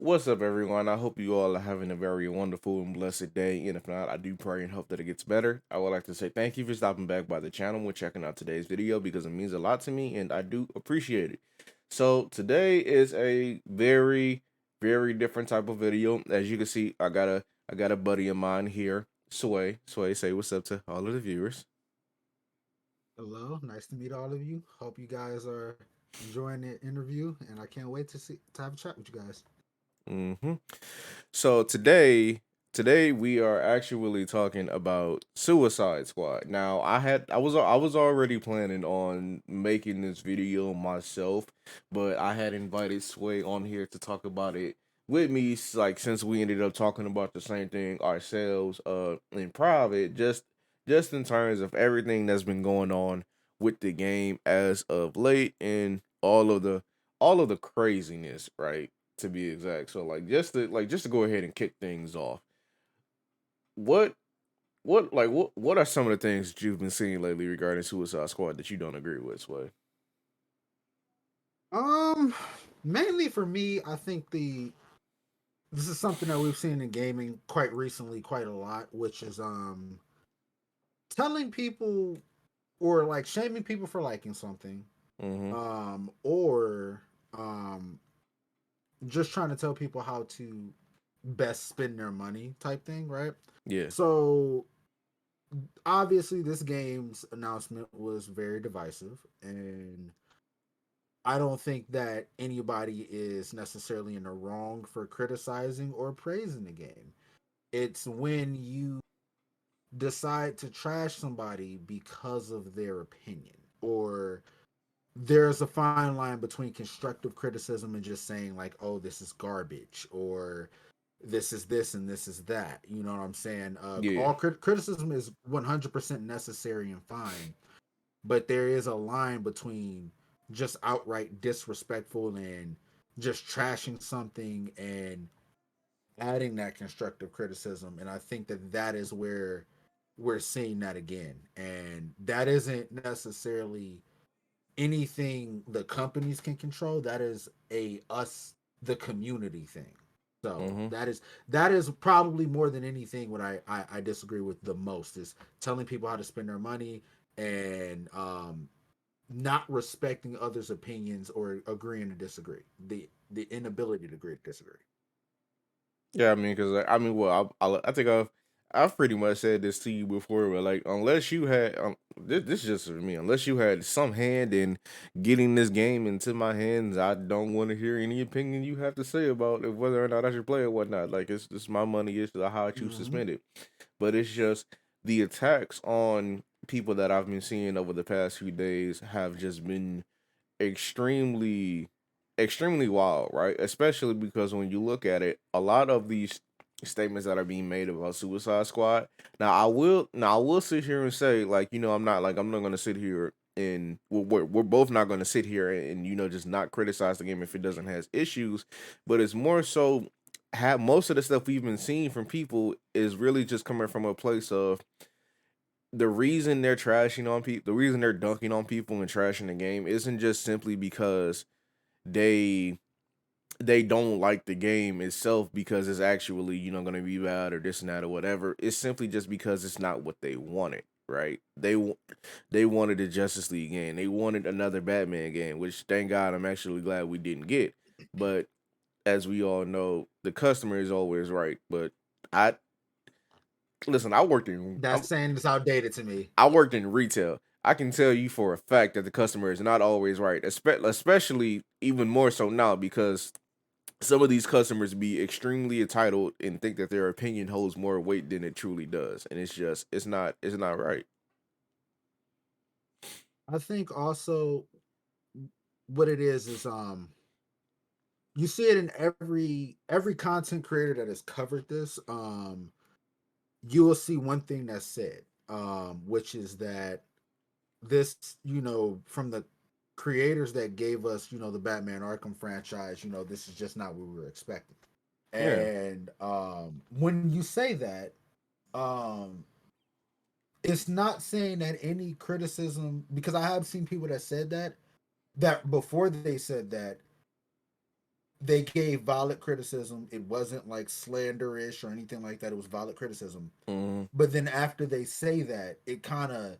What's up, everyone? I hope you all are having a very wonderful and blessed day. And if not, I do pray and hope that it gets better. I would like to say thank you for stopping back by the channel and checking out today's video because it means a lot to me and I do appreciate it. So, today is a very, very different type of video. As you can see, I got a buddy of mine here, Sway. Sway, say what's up to all of the viewers. Hello, nice to meet all of you. Hope you guys are enjoying the interview, and I can't wait to have a chat with you guys. hmm So today we are actually talking about Suicide Squad. Now I was already planning on making this video myself, but I had invited Sway on here to talk about it with me like since we ended up talking about the same thing ourselves in private just in terms of everything that's been going on with the game as of late and all of the craziness, right? To be exact. So just to go ahead and kick things off. What what are some of the things that you've been seeing lately regarding Suicide Squad that you don't agree with, Sway? Um, Mainly for me, I think the this is something that we've seen in gaming quite recently, quite a lot, which is telling people or like shaming people for liking something, Mm-hmm. or um just trying to tell people how to best spend their money type thing, right? Yeah. So obviously this game's announcement was very divisive, and I don't think that anybody is necessarily in the wrong for criticizing or praising the game. It's when you decide to trash somebody because of their opinion, or there's a fine line between constructive criticism and just saying like, oh, this is garbage, or this is this and this is that. You know what I'm saying? Yeah. All criticism is 100% necessary and fine, but there is a line between just outright disrespectful and just trashing something and adding that constructive criticism. And I think that that is where we're seeing that again, and that isn't necessarily anything the companies can control. That is a us, the community thing. So Mm-hmm. that is probably more than anything what I disagree with the most is telling people how to spend their money, and not respecting others' opinions or agreeing to disagree. The inability to agree to disagree. Yeah, I mean, because I mean, well, I think I've pretty much said this to you before, but like, unless you had, this is just for me. Unless you had some hand in getting this game into my hands, I don't want to hear any opinion you have to say about if whether or not I should play or whatnot. Like, it's my money, it's how I choose to Mm-hmm. spend it. But it's just the attacks on people that I've been seeing over the past few days have just been extremely extremely wild, right? Especially because when you look at it, a lot of these statements that are being made about Suicide Squad. Now I will sit here and say, like, I'm not gonna sit here and we're both not gonna sit here and just not criticize the game if it doesn't has issues, but it's more so have most of the stuff we've been seeing from people is really just coming from a place of the reason they're trashing on people, the reason they're dunking on people and trashing the game isn't just simply because they they don't like the game itself because it's actually going to be bad or this and that or whatever. It's simply just because it's not what they wanted, right? They wanted a Justice League game. They wanted another Batman game, which thank God I'm actually glad we didn't get. But as we all know, the customer is always right. But I listen. That saying is outdated to me. I worked in retail. I can tell you for a fact that the customer is not always right, especially even more so now because some of these customers be extremely entitled and think that their opinion holds more weight than it truly does, and it's not right. I think also what it is you see it in every content creator that has covered this. You will see one thing that's said, which is that this, from the creators that gave us, the Batman Arkham franchise, this is just not what we were expecting. Yeah, And when you say that, um, it's not saying that any criticism, because I have seen people that said that before they said that they gave valid criticism. It wasn't like slanderish or anything like that. It was valid criticism. Mm-hmm. But then after they say that, it kind of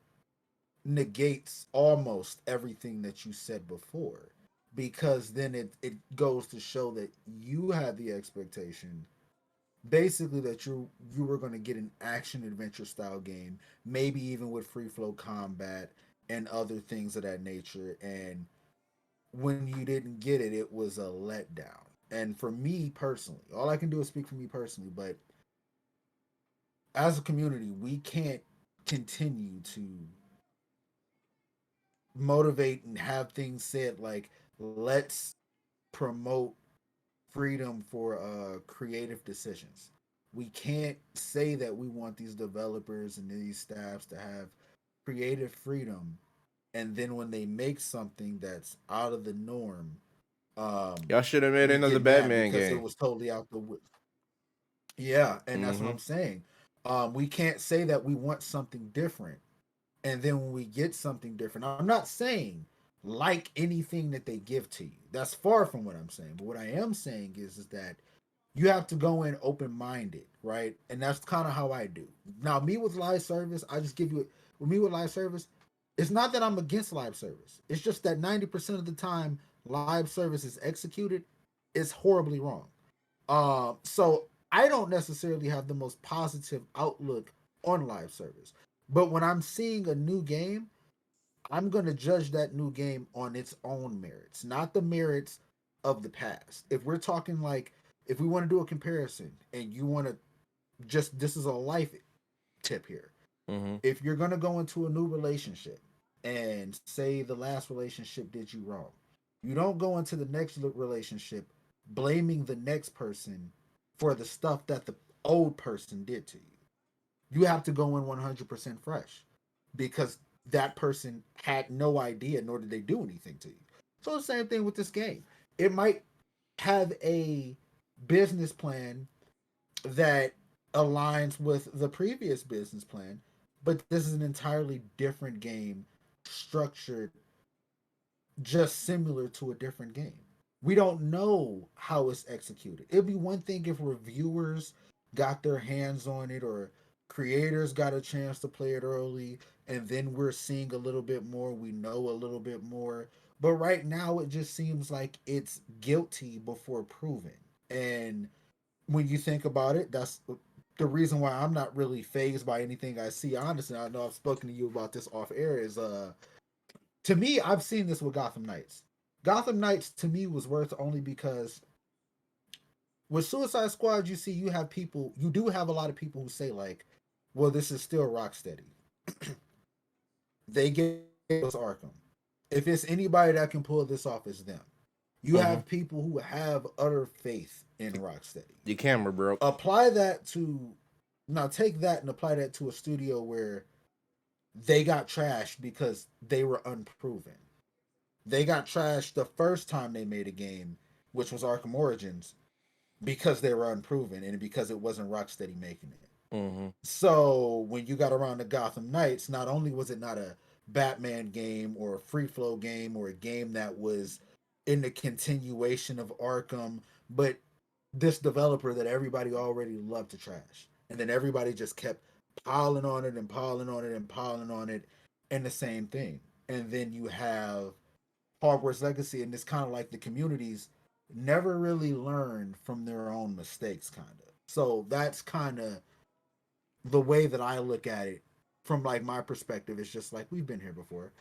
negates almost everything that you said before, because then it goes to show that you had the expectation basically that you were going to get an action adventure style game, maybe even with free flow combat and other things of that nature, and when you didn't get it, it was a letdown. And for me personally, all I can do is speak for me personally, but as a community, we can't continue to motivate and have things said like, let's promote freedom for creative decisions. We can't say that we want these developers and these staffs to have creative freedom, and then when they make something that's out of the norm, Y'all should have made we another get mad Batman because it game. was totally out the yeah, and that's what Mm-hmm. I'm saying. We can't say that we want something different, and then when we get something different, I'm not saying like anything that they give to you. That's far from what I'm saying. But what I am saying is that you have to go in open minded, right? And that's kind of how I do. Now, me with live service, I just give you with me with live service. It's not that I'm against live service. It's just that 90% of the time live service is executed is horribly wrong. So I don't necessarily have the most positive outlook on live service. But when I'm seeing a new game, I'm going to judge that new game on its own merits, not the merits of the past. If we're talking like, if we want to do a comparison and you want to just, this is a life tip here. Mm-hmm. If you're going to go into a new relationship and say the last relationship did you wrong, you don't go into the next relationship blaming the next person for the stuff that the old person did to you. You have to go in 100% fresh because that person had no idea, nor did they do anything to you. So the same thing with this game. It might have a business plan that aligns with the previous business plan, but this is an entirely different game structured just similar to a different game. We don't know how it's executed. It'd be one thing if reviewers got their hands on it or creators got a chance to play it early and then we're seeing a little bit more, we know a little bit more. But right now it just seems like it's guilty before proven. And when you think about it, that's the reason why I'm not really phased by anything I see. Honestly, I know I've spoken to you about this off air. Is to me, I've seen this with Gotham Knights. Gotham Knights to me was worth only because with Suicide Squad, you do have a lot of people who say like, well, this is still Rocksteady. They gave us Arkham. If it's anybody that can pull this off, it's them. You have Mm-hmm. people who have utter faith in Rocksteady. Your camera broke. Apply that to now take that and apply that to a studio where they got trashed because they were unproven. They got trashed the first time they made a game, which was Arkham Origins, because they were unproven and because it wasn't Rocksteady making it. Mm-hmm. So when you got around to Gotham Knights, not only was it not a Batman game or a free flow game or a game that was in the continuation of Arkham, but this developer that everybody already loved to trash. And then everybody just kept piling on it and piling on it and piling on it and the same thing. And then you have Hogwarts Legacy, and it's kind of like the communities never really learned from their own mistakes, kind of. So that's kind of the way that I look at it from like my perspective. It's just like we've been here before.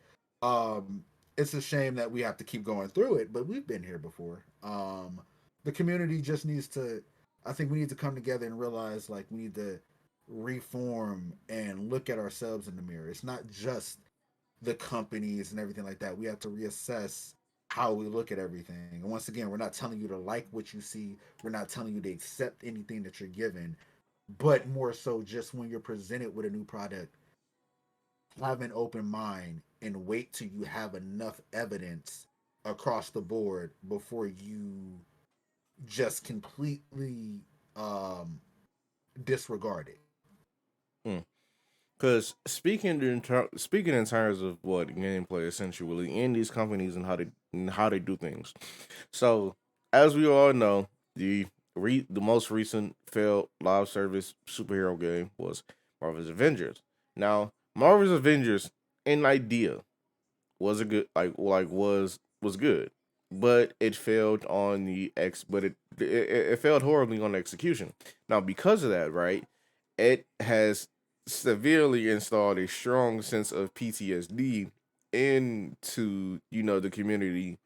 It's a shame that we have to keep going through it, but we've been here before. The community just needs to. I think we need to come together and realize like we need to reform and look at ourselves in the mirror. It's not just the companies and everything like that. We have to reassess how we look at everything. And once again, we're not telling you to like what you see. We're not telling you to accept anything that you're given, but more so just when you're presented with a new product, have an open mind and wait till you have enough evidence across the board before you just completely disregard it. Because speaking in terms of what gameplay essentially, in these companies and how they do things. So as we all know, the most recent failed live service superhero game was Marvel's Avengers. Now, Marvel's Avengers, in idea, was a good was good, but it failed on the it failed horribly on the execution. Now, because of that, right, it has severely installed a strong sense of PTSD into the community,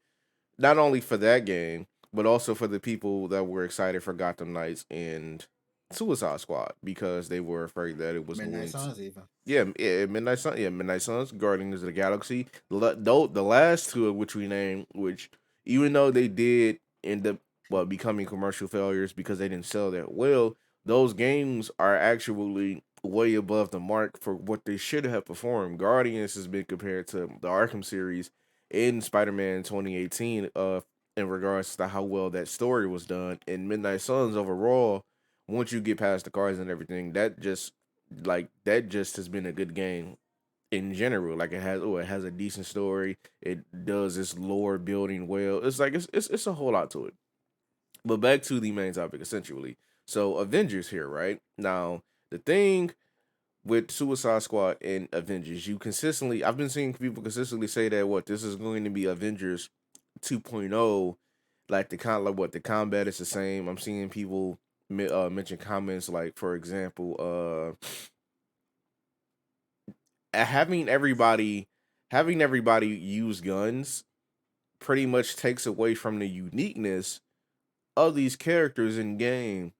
not only for that game, but also for the people that were excited for Gotham Knights and Suicide Squad because they were afraid that it was Midnight going to. Suns even. Yeah, Midnight Sun. Yeah, Midnight Suns, Guardians of the Galaxy. Though the last two of which we named, which even though they did end up becoming commercial failures because they didn't sell that well, those games are actually way above the mark for what they should have performed. Guardians has been compared to the Arkham series in Spider-Man 2018 in regards to how well that story was done. And Midnight Suns overall, once you get past the cards and everything, that just has been a good game in general. Like it has a decent story. It does its lore building well. It's like it's a whole lot to it. But back to the main topic, essentially. So Avengers here, right? Now, the thing with Suicide Squad and Avengers, I've been seeing people consistently say that this is going to be Avengers 2.0, like the combat is the same. I'm seeing people mention comments like, for example, having everybody use guns pretty much takes away from the uniqueness of these characters in game,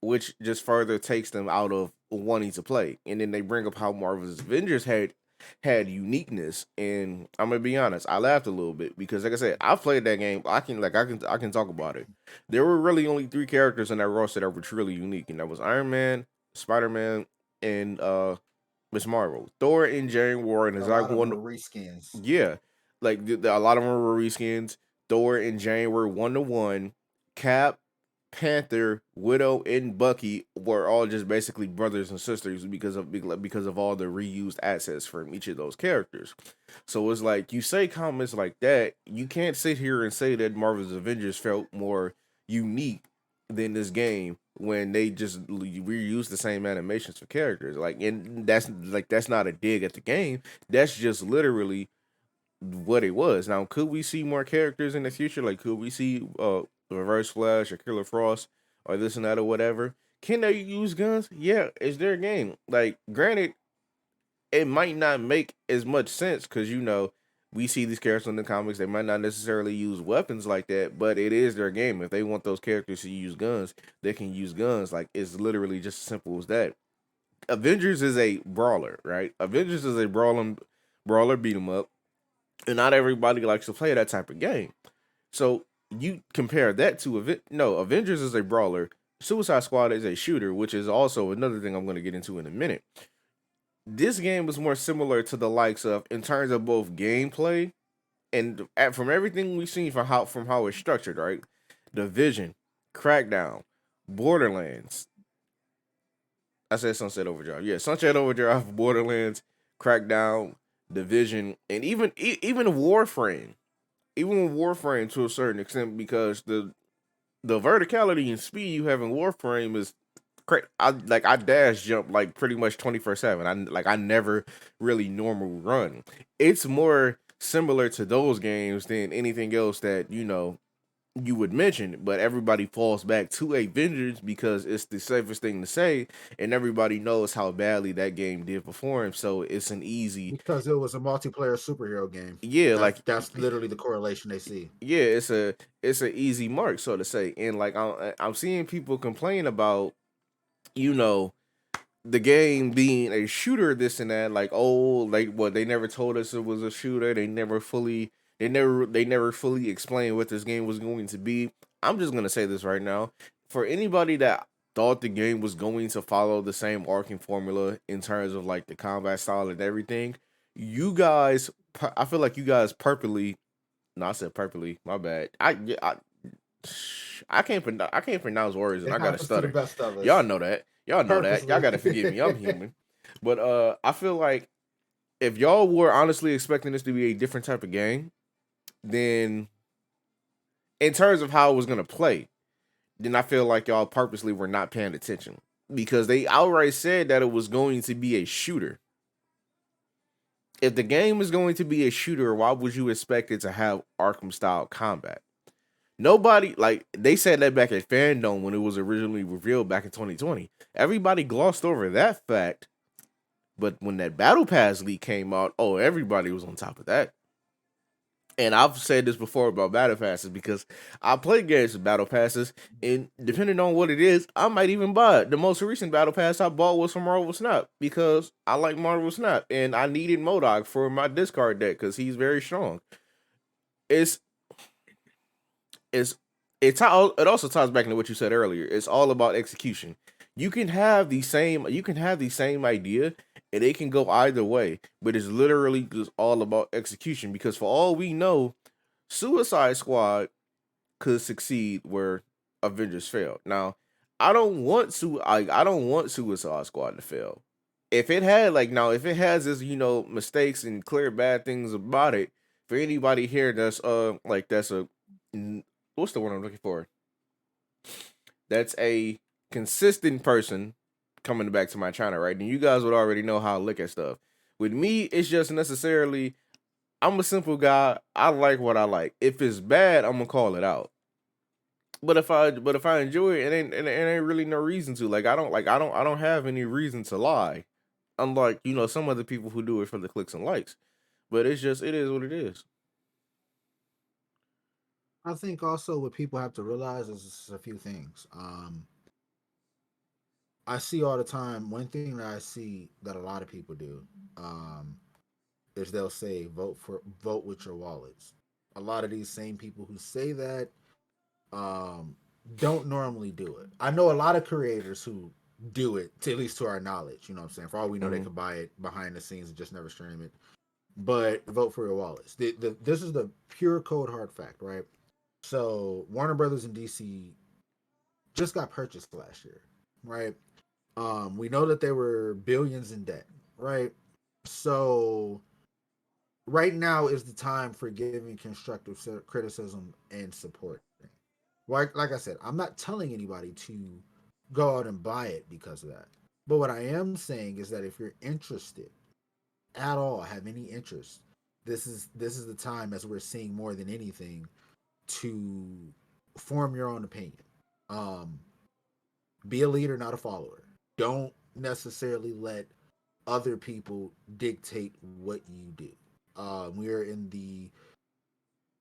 which just further takes them out of wanting to play. And then they bring up how Marvel's Avengers had uniqueness, and I'm gonna be honest, I laughed a little bit because, like I said, I've played that game. I can talk about it. There were really only three characters in that roster that were truly unique, and that was Iron Man, Spider Man, and Miss Marvel. Thor and Jane were an A exact lot of them one. were reskins. Yeah, like a lot of them were reskins. Thor and Jane were 1-to-1. Cap, Panther, Widow, and Bucky were all just basically brothers and sisters because of all the reused assets from each of those characters. So it's like you say comments like that, you can't sit here and say that Marvel's Avengers felt more unique than this game when they just reuse the same animations for characters. Like, and that's not a dig at the game. That's just literally what it was. Now, could we see more characters in the future? Like, could we see Reverse Flash or Killer Frost or this and that or whatever? Can they use guns? Yeah, it's their game. Like, granted, it might not make as much sense because we see these characters in the comics. They might not necessarily use weapons like that, but it is their game. If they want those characters to use guns, they can use guns. Like, it's literally just as simple as that. Avengers is a brawler, right? Avengers is a brawler beat 'em up, and not everybody likes to play that type of game. So you compare that to no, Avengers is a brawler. Suicide Squad is a shooter, which is also another thing I'm going to get into in a minute. This game was more similar to the likes of, in terms of both gameplay and from everything we've seen from how it's structured, right? Division, Crackdown, Borderlands. I said Sunset Overdrive. Yeah, Sunset Overdrive, Borderlands, Crackdown, Division, and even Warframe. Even Warframe to a certain extent because the verticality and speed you have in Warframe is crazy. I dash jump like pretty much 24/7. I never really normal run. It's more similar to those games than anything else that you would mention, but everybody falls back to Avengers because it's the safest thing to say, and everybody knows how badly that game did perform. So it's an easy, Because it was a multiplayer superhero game. yeah, That's literally the correlation they see. yeah, it's a easy mark, so to say. And like I'm seeing people complain about, you know, the game being a shooter, this and that. Like, oh, like what, they never told us it was a shooter. They never fully explained what this game was going to be. I'm just gonna say this right now. For anybody that thought the game was going to follow the same arcing formula in terms of like the combat style and everything, I feel like you guys purposely, no, I said purposely. My bad. I can't pronounce words and It I gotta happens to the stutter. best of Y'all us. know that. Y'all know that. Y'all Purposely. gotta forgive me. I'm human. But I feel like if y'all were honestly expecting this to be a different type of game, then in terms of how it was gonna play, then I feel like y'all purposely were not paying attention because they outright said that it was going to be a shooter. If the game is going to be a shooter, why would you expect it to have Arkham style combat? Nobody, like they said that back at Fandom when it was originally revealed back in 2020. Everybody glossed over that fact, but when that Battle Pass leak came out, oh, everybody was on top of that. And I've said this before about battle passes because I play games with battle passes, and depending on what it is, I might even buy it. The most recent battle pass I bought was from Marvel Snap because I like Marvel Snap, and I needed Modok for my discard deck because he's very strong. It's it's it also ties back into what you said earlier. It's all about execution. You can have the same idea, and it can go either way, but it's literally just all about execution. Because for all we know, Suicide Squad could succeed where Avengers failed. Now, I don't want Suicide Squad to fail. If it had if it has its mistakes and clear bad things about it, for anybody here that's that's a what's the word I'm looking for? That's a consistent person coming back to my channel, right? Then you guys would already know how I look at stuff. With me, it's just necessarily I'm a simple guy. I like what I like. If it's bad, I'm gonna call it out. But if I enjoy it, it ain't really no reason to. I don't have any reason to lie. Unlike some other people who do it for the clicks and likes. But it is what it is. I think also what people have to realize is a few things. I see all the time. One thing that I see that a lot of people do um, is they'll say vote with your wallets. A lot of these same people who say that um, don't normally do it. I know a lot of creators who do it, to, at least to our knowledge. You know what I'm saying? For all we know, they Mm-hmm. could buy it behind the scenes and just never stream it. But vote for your wallets. This is the pure cold hard fact, right? So Warner Brothers and DC just got purchased last year, right? We know that they were billions in debt, right? So right now is the time for giving constructive criticism and support. Like I said, I'm not telling anybody to go out and buy it because of that. But what I am saying is that if you're interested at all, have any interest, this is the time, as we're seeing more than anything, to form your own opinion. Um, be a leader, not a follower. Don't necessarily let other people dictate what you do.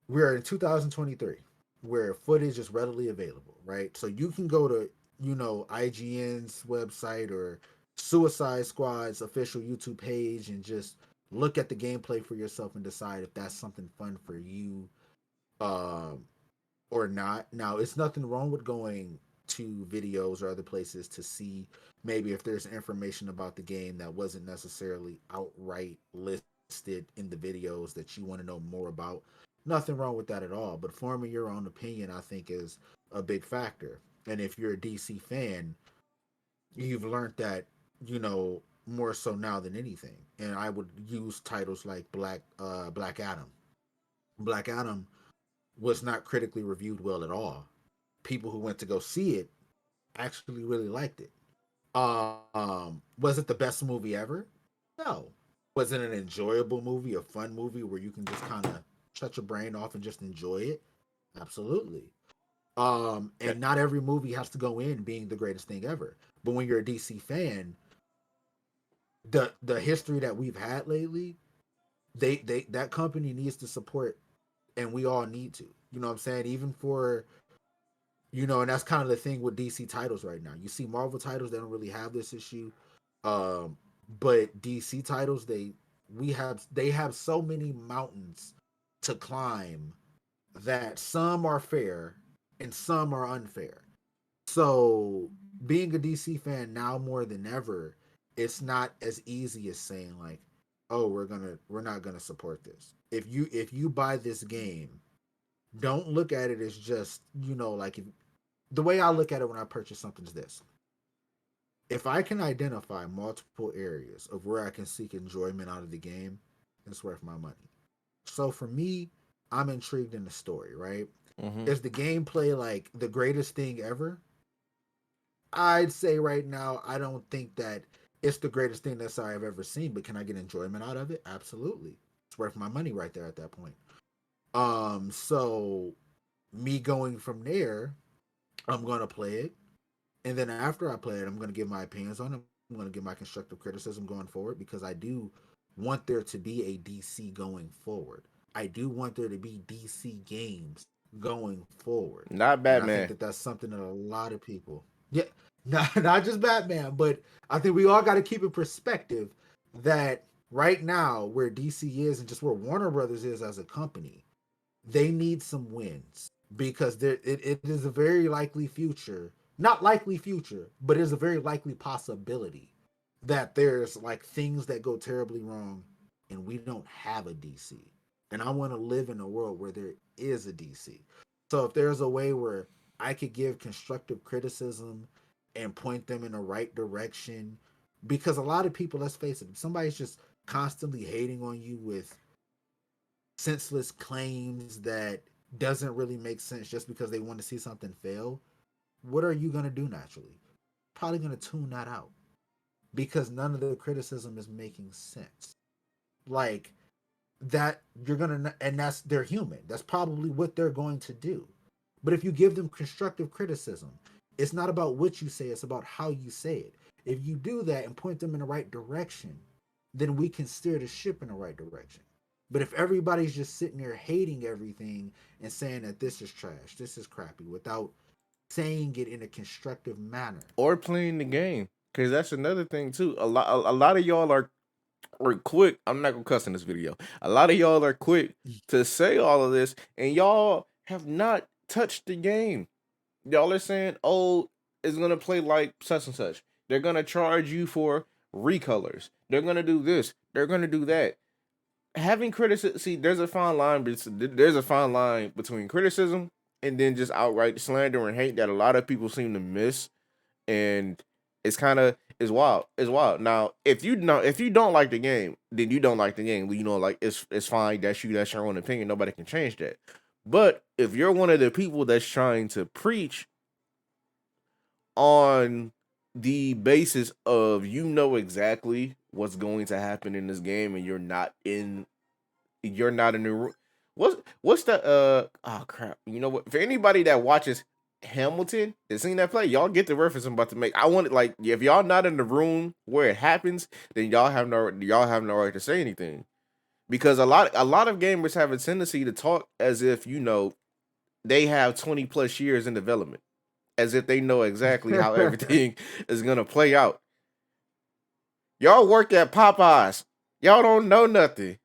We are in 2023 where footage is readily available, right? So you can go to IGN's website or Suicide Squad's official YouTube page and just look at the gameplay for yourself and decide if that's something fun for you um, or not. Now, it's nothing wrong with going to videos or other places to see maybe if there's information about the game that wasn't necessarily outright listed in the videos that you want to know more about. Nothing wrong with that at all. But forming your own opinion, I think, is a big factor. And if you're a DC fan, you've learned that, more so now than anything. And I would use titles like Black Adam. Black Adam was not critically reviewed well at all. People who went to go see it actually really liked it. Was it the best movie ever? No. Was it an enjoyable movie, a fun movie where you can just kind of shut your brain off and just enjoy it? Absolutely. Yeah. And not every movie has to go in being the greatest thing ever. But when you're a DC fan, the history that we've had lately, they that company needs to support, and we all need to. You know what I'm saying? Even for and that's kind of the thing with DC titles right now. You see Marvel titles, they don't really have this issue. Um, but DC titles, they have so many mountains to climb that some are fair and some are unfair. So being a DC fan now more than ever, it's not as easy as saying like, oh, we're not gonna support this. If you buy this game, don't look at it as just like the way I look at it when I purchase something is this: if I can identify multiple areas of where I can seek enjoyment out of the game, it's worth my money. So for me, I'm intrigued in the story, right? Mm-hmm. Is the gameplay like the greatest thing ever? I'd say right now, I don't think that it's the greatest thing that I've ever seen, but can I get enjoyment out of it? Absolutely. It's worth my money right there at that point. So me going from there, I'm gonna play it, and then after I play it, I'm gonna give my opinions on it. I'm gonna give my constructive criticism going forward because I do want there to be a DC going forward. I do want there to be DC games going forward, Not and I think Batman. that that's something that a lot of people, yeah, not just Batman, but I think we all got to keep in perspective that right now where DC is and just where Warner Brothers is as a company, they need some wins because it is a very likely future, not likely future, but it is a very likely possibility that there's like things that go terribly wrong and we don't have a DC. And I want to live in a world where there is a DC. So if there's a way where I could give constructive criticism and point them in the right direction, because a lot of people, let's face it, if somebody's just constantly hating on you with senseless claims that doesn't really make sense just because they want to see something fail, what are you going to do naturally? Probably going to tune that out because none of the criticism is making sense. Like that, you're going to, and that's, they're human. That's probably what they're going to do. But if you give them constructive criticism, it's not about what you say, it's about how you say it. If you do that and point them in the right direction, then we can steer the ship in the right direction. But if everybody's just sitting there hating everything and saying that this is trash, this is crappy, without saying it in a constructive manner. Or playing the game. Cause that's another thing too. A lot of y'all are quick. I'm not gonna cuss in this video. A lot of y'all are quick to say all of this, and y'all have not touched the game. Y'all are saying, "Oh, it's gonna play like such and such." They're gonna charge you for recolors. They're gonna do this. They're gonna do that. Having criticism, see, there's a fine line. There's a fine line between criticism and then just outright slander and hate that a lot of people seem to miss, and it's kind of it's wild. It's wild. Now, if you don't like the game, then you don't like the game. You know, like it's fine. That's you. That's your own opinion. Nobody can change that. But if you're one of the people that's trying to preach on the basis of you know exactly what's going to happen in this game and you're not in the room. What's the oh crap. You know what? For anybody that watches Hamilton and seen that play, y'all get the reference I'm about to make. I want it like if y'all not in the room where it happens, then y'all have no right to say anything. Because a lot of gamers have a tendency to talk as if, they have 20 plus years in development. As if they know exactly how everything is gonna play out. Y'all work at Popeyes. Y'all don't know nothing.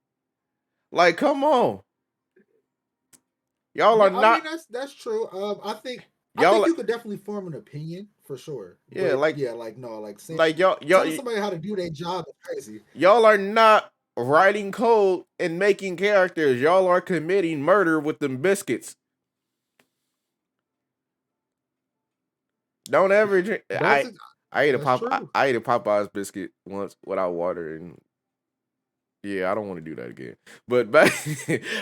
Like, come on. Y'all are Yeah, I mean not that's true. I think y'all you could definitely form an opinion for sure. yeah, But like yeah, like no, like saying like telling somebody how to do their job is crazy. y'all are not writing code and making characters. Y'all are committing murder with them biscuits. Don't ever drink. That's I ate a that's pop. true. I ate a Popeyes biscuit once without water, and yeah, I don't want to do that again. But back,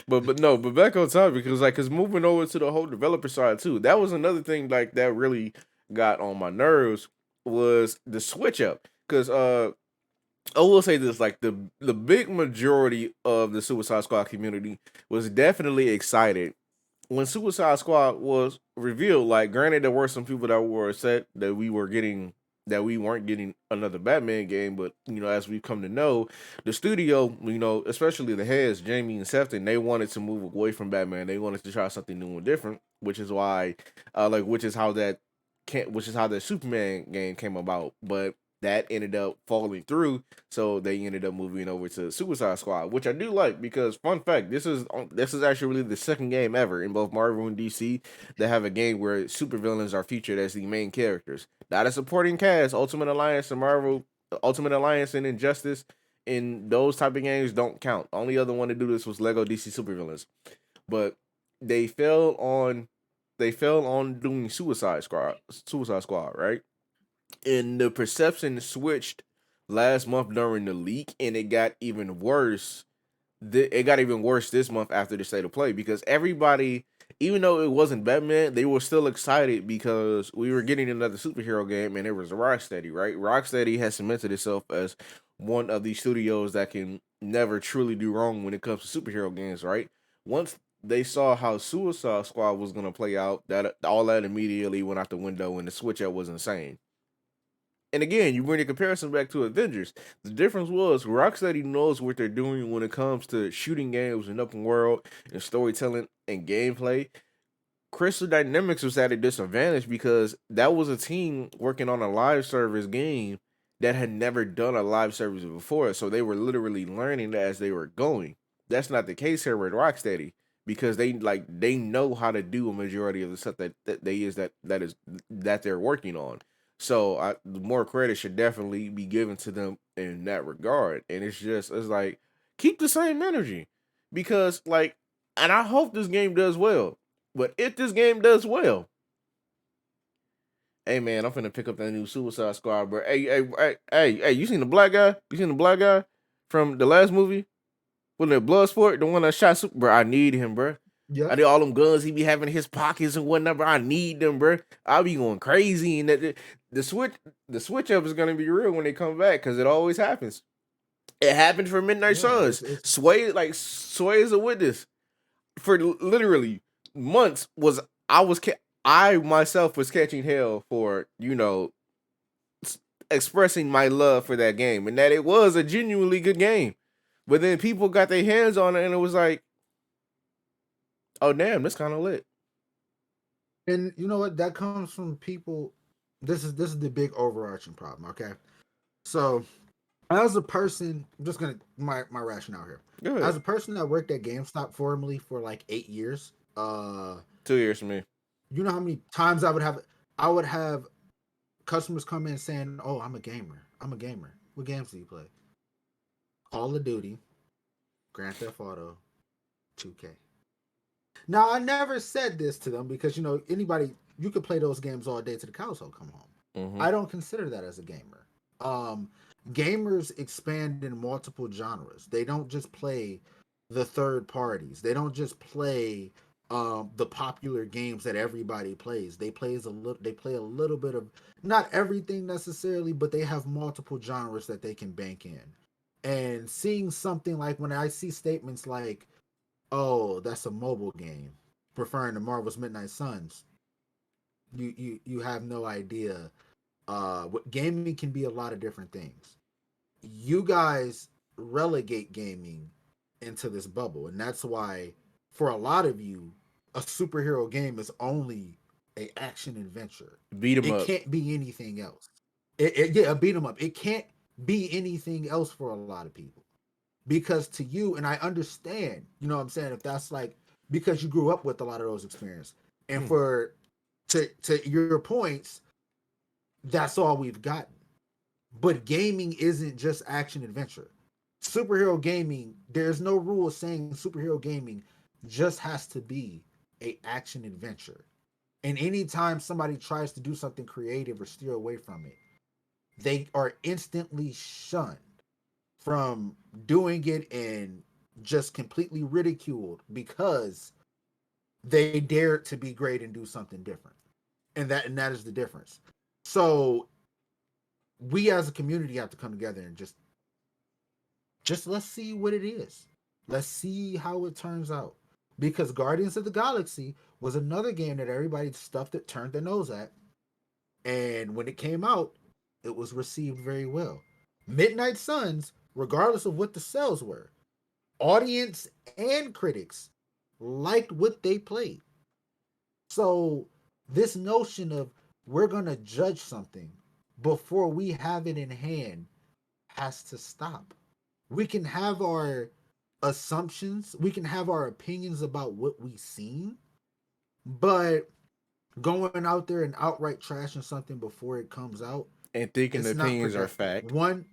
but no, but back on topic because cause moving over to the whole developer side too. That was another thing like that really got on my nerves was the switch up because I will say this: like the big majority of the Suicide Squad community was definitely excited when Suicide Squad was revealed. Like, granted, there were some people that were upset that we weren't getting another Batman game, but as we've come to know, the studio, especially the heads, Jamie and Sefton, they wanted to move away from Batman. They wanted to try something new and different, which is why, which is how the Superman game came about. But that ended up falling through, so they ended up moving over to Suicide Squad, which I do like because fun fact, this is actually really the second game ever in both Marvel and DC that have a game where supervillains are featured as the main characters, not a supporting cast. Ultimate Alliance and Injustice in those type of games don't count. Only other one to do this was Lego DC Supervillains, but they fell on doing Suicide Squad, right? And the perception switched last month during the leak, and it got even worse it got even worse this month after the state of play because everybody, even though it wasn't Batman, they were still excited because we were getting another superhero game and it was Rocksteady, right? Rocksteady has cemented itself as one of these studios that can never truly do wrong when it comes to superhero games, right? Once they saw how Suicide Squad was gonna play out, that all that immediately went out the window and the switch up was insane. And again, you bring the comparison back to Avengers. The difference was Rocksteady knows what they're doing when it comes to shooting games and open world and storytelling and gameplay. Crystal Dynamics was at a disadvantage because that was a team working on a live service game that had never done a live service before. So they were literally learning as they were going. That's not the case here with Rocksteady because they know how to do a majority of the stuff that they're working on. So more credit should definitely be given to them in that regard. And it's like keep the same energy because and I hope this game does well. But if this game does well, hey man, I'm finna pick up that new Suicide Squad, bro. Hey, you seen the black guy? You seen the black guy from the last movie? With the blood sport, the one that shot Super, bro. I need him, bro. I Yep. need all them guns he be having in his pockets and whatnot, bro. I need them, bro. I'll be going crazy, and the switch, the switch up is gonna be real when they come back, cause it always happens. It happened for Midnight Yeah. Suns. Sway is a witness. For literally months I myself was catching hell for expressing my love for that game and that it was a genuinely good game. But then people got their hands on it and it was like, oh damn, that's kind of lit. And you know what? That comes from people. This is the big overarching problem. Okay, so as a person, I'm just gonna my rationale here. Go As ahead. a person that worked at GameStop formerly for like 8 years, 2 years for me. you know how many times I would have customers come in saying, "Oh, I'm a gamer. I'm a gamer. What games do you play? Call of Duty, Grand Theft Auto, 2K." Now, I never said this to them because anybody you could play those games all day to the cows will come home. Mm-hmm. I don't consider that as a gamer. Um, Gamers expand in multiple genres. They don't just play the third parties. They don't just play the popular games that everybody plays. They play a little bit of not everything necessarily, but they have multiple genres that they can bank in. And seeing something like when I see statements like, "Oh, that's a mobile game," referring to Marvel's Midnight Suns, you have no idea. What gaming can be a lot of different things. You guys relegate gaming into this bubble, and that's why for a lot of you, a superhero game is only a action adventure. Beat him It up. can't be anything else. Yeah, a beat 'em up. It can't be anything else for a lot of people because to you, and I understand, you know what I'm saying, if that's like because you grew up with a lot of those experiences, and Mm. for to your points, that's all we've gotten. But gaming isn't just action adventure. Superhero gaming, there's no rule saying superhero gaming just has to be a action adventure. And anytime somebody tries to do something creative or steer away from it, they are instantly shunned from doing it and just completely ridiculed because they dared to be great and do something different. And that is the difference. So we as a community have to come together and just let's see what it is. Let's see how it turns out. Because Guardians of the Galaxy was another game that everybody stuffed it turned their nose at. And when it came out, it was received very well. Midnight Suns, regardless of what the sales were, audience and critics liked what they played. So this notion of we're gonna judge something before we have it in hand has to stop. We can have our assumptions, we can have our opinions about what we've seen, but going out there and outright trashing something before it comes out, And thinking the it's not opinions are productive. fact.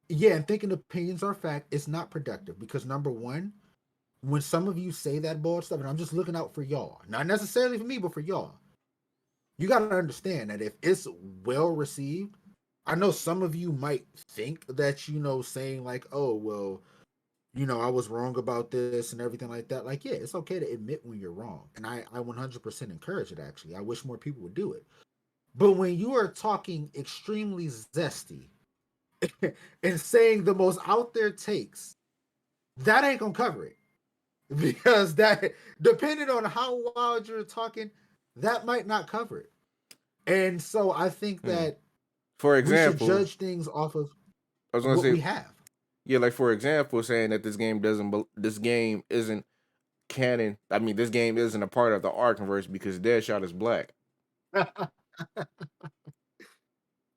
Yeah, and thinking opinions are fact, it's not productive because number one, when some of you say that bold stuff, and I'm just looking out for y'all, not necessarily for me, but for y'all, you got to understand that if it's well received, I know some of you might think that saying like, oh well, I was wrong about this and everything like that. Like, yeah, it's okay to admit when you're wrong. And I 100% encourage it, actually. I wish more people would do it. But when you are talking extremely zesty and saying the most out there takes, that ain't going to cover it. Because that, depending on how wild you're talking, that might not cover it. And so I think Hmm. that For we should example, judge things off of I was gonna what say, we have. yeah, like for example, saying that this game isn't canon. I mean, this game isn't a part of the Arkhamverse because Deadshot is black.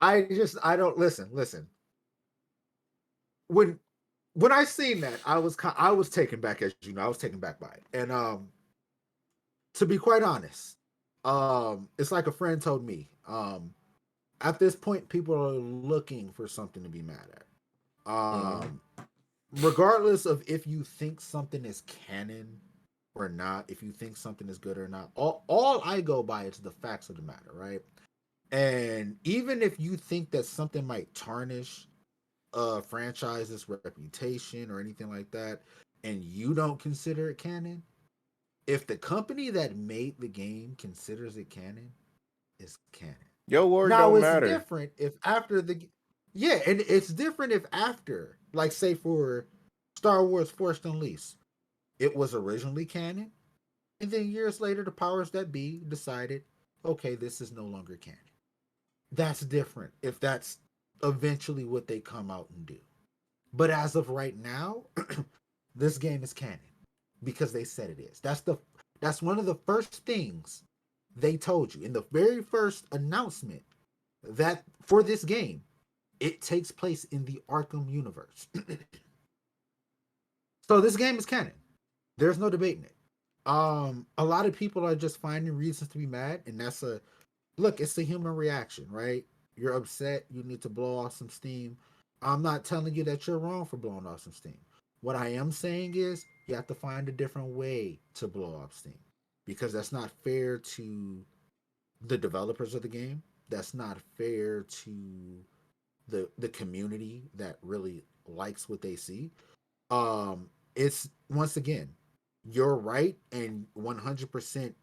I don't listen. When when I seen that, I was taken back, as you know, I was taken back by it. And to be quite honest, it's like a friend told me. At this point, people are looking for something to be mad at. Mm-hmm. Regardless of if you think something is canon or not, if you think something is good or not, all I go by is the facts of the matter, right? And even if you think that something might tarnish a franchise's reputation or anything like that, and you don't consider it canon, if the company that made the game considers it canon, it's canon. Your word Now don't it's matter. different if after the yeah, and it's different if after, like say for Star Wars Force Unleashed, it was originally canon, and then years later the powers that be decided, okay, this is no longer canon. That's different if that's eventually what they come out and do. But as of right now, this game is canon because they said it is. That's one of the first things they told you in the very first announcement that for this game, it takes place in the Arkham universe. So this game is canon. There's no debating it. A lot of people are just finding reasons to be mad, and that's a look, it's a human reaction, right? You're upset, you need to blow off some steam. I'm not telling you that you're wrong for blowing off some steam. What I am saying is you have to find a different way to blow off steam because that's not fair to the developers of the game. That's not fair to the community that really likes what they see. It's once again, you're right and 100%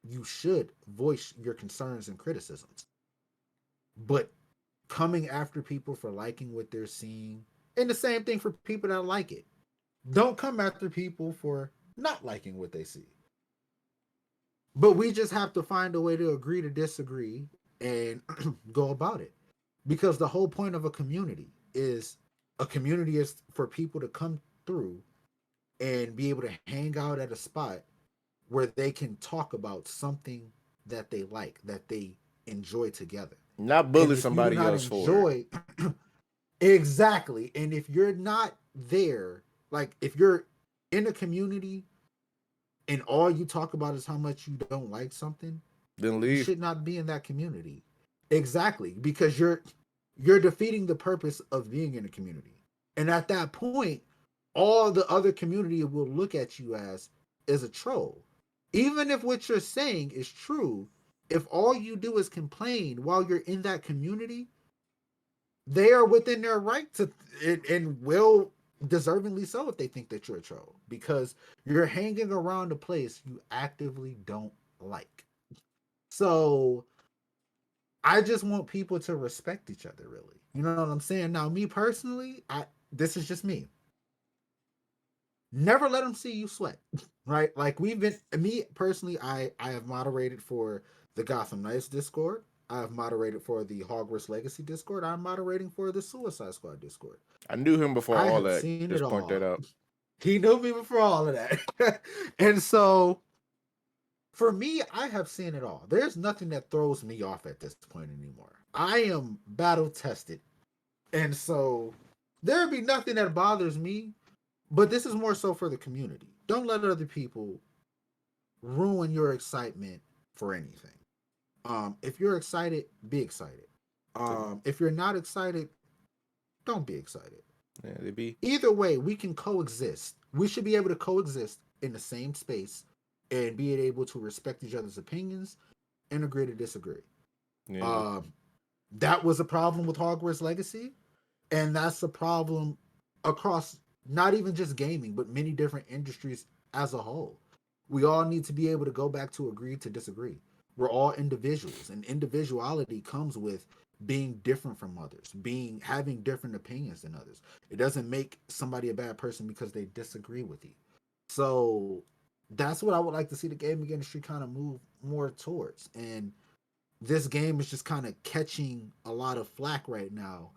you should voice your concerns and criticisms. But coming after people for liking what they're seeing, and the same thing for people that like it. Don't come after people for not liking what they see. But we just have to find a way to agree to disagree and go about it. Because the whole point of a community is for people to come through and be able to hang out at a spot where they can talk about something that they like, that they enjoy together. Not And bully if you do somebody not else for it. enjoy exactly, and if you're not there, like if you're in a community and all you talk about is how much you don't like something, Then you leave. should not be in that community. Exactly, because you're defeating the purpose of being in a community. And at that point, all the other community will look at you as a troll. Even if what you're saying is true, if all you do is complain while you're in that community, they are within their right to and will deservingly so if they think that you're a troll because you're hanging around a place you actively don't like. So I just want people to respect each other, really. You know what I'm saying? Now, me personally, I this is just me. Never let them see you sweat, right? Like we've been me personally, I have moderated for the Gotham Knights Discord. I have moderated for the Hogwarts Legacy Discord. I'm moderating for the Suicide Squad Discord. I knew him before I all have that. seen it Just point that all. out. He knew me before all of that. And so for me, I have seen it all. There's nothing that throws me off at this point anymore. I am battle tested. And so there'd be nothing that bothers me, but this is more so for the community. Don't let other people ruin your excitement for anything. If you're excited, be excited. If you're not excited, don't be excited. Yeah, they be. Either way, we can coexist. We should be able to coexist in the same space and be able to respect each other's opinions and agree to disagree. Yeah. Um, that was a problem with Hogwarts Legacy, and that's a problem across. not even just gaming, but many different industries as a whole. We all need to be able to go back to agree to disagree. We're all individuals, and individuality comes with being different from others, being having different opinions than others. It doesn't make somebody a bad person because they disagree with you. So that's what I would like to see the gaming industry kind of move more towards. And this game is just kind of catching a lot of flack right now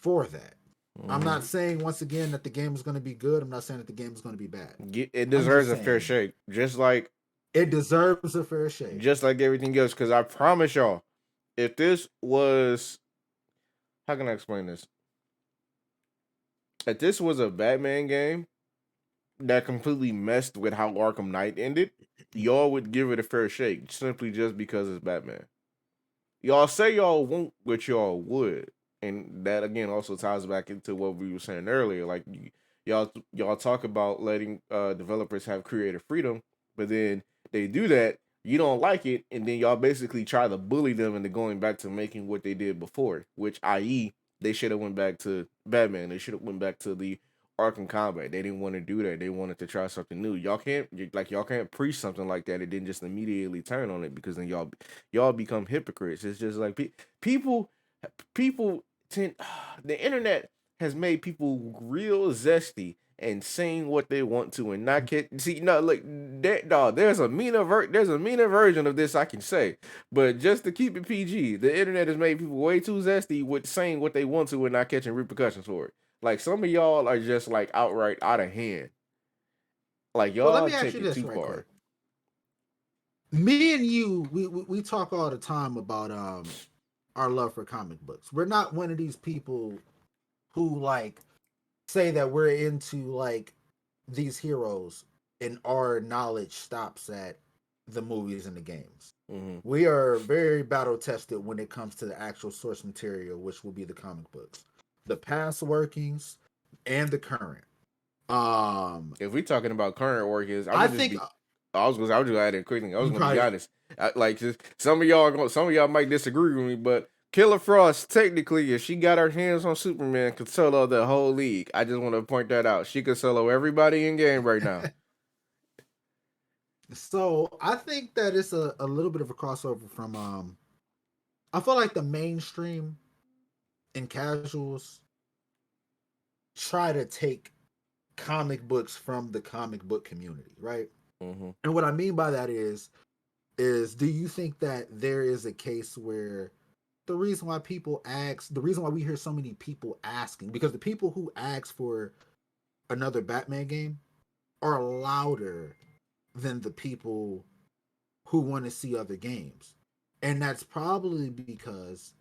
for that. I'm Mm-hmm. not saying once again that the game is going to be good. I'm not saying that the game is going to be bad. It I'm just deserves a fair saying shake, it deserves a fair shake. just like everything else. Because I promise y'all, if this was, how can I explain this? If this was a Batman game that completely messed with how Arkham Knight ended, y'all would give it a fair shake simply just because it's Batman. Y'all say y'all won't, but y'all would, and that again also ties back into what we were saying earlier. Like y'all talk about letting developers have creative freedom, but then they do that. You don't like it, and then y'all basically try to bully them into going back to making what they did before, which i.e. they should have went back to Batman. They should have went back to the Arkham Combat. They didn't want to do that. They wanted to try something new. Y'all can't preach something like that and then just immediately turn on it because then y'all become hypocrites. It's just like people people tend the internet has made people real zesty and saying what they want to and not get see no like that dog there's a meaner version of this I can say, but just to keep it PG, the internet has made people way too zesty with saying what they want to and not catching repercussions for it. Like some of y'all are just like outright out of hand. Like Well, let y'all me ask take you it this too right far. quick. Me and you, we talk all the time about our love for comic books. We're not one of these people who like say that we're into like these heroes and our knowledge stops at the movies and the games. Mm-hmm. We are very battle tested when it comes to the actual source material, which will be the comic books, the past workings, and the current. Um, If we talking about current workings, I'm I gonna just think be. I was just gonna add in quick thing. I was you gonna be probably honest. Like just, some of y'all might disagree with me, but Killer Frost technically, if she got her hands on Superman, could solo the whole league. I just want to point that out. She could solo everybody in game right now. so. I think that it's a little bit of a crossover from. I feel like the mainstream and casuals try to take comic books from the comic book community, right? Mm-hmm. And what I mean by that is do you think that there is a case where the reason why we hear so many people asking, because the people who ask for another Batman game are louder than the people who want to see other games. And that's probably because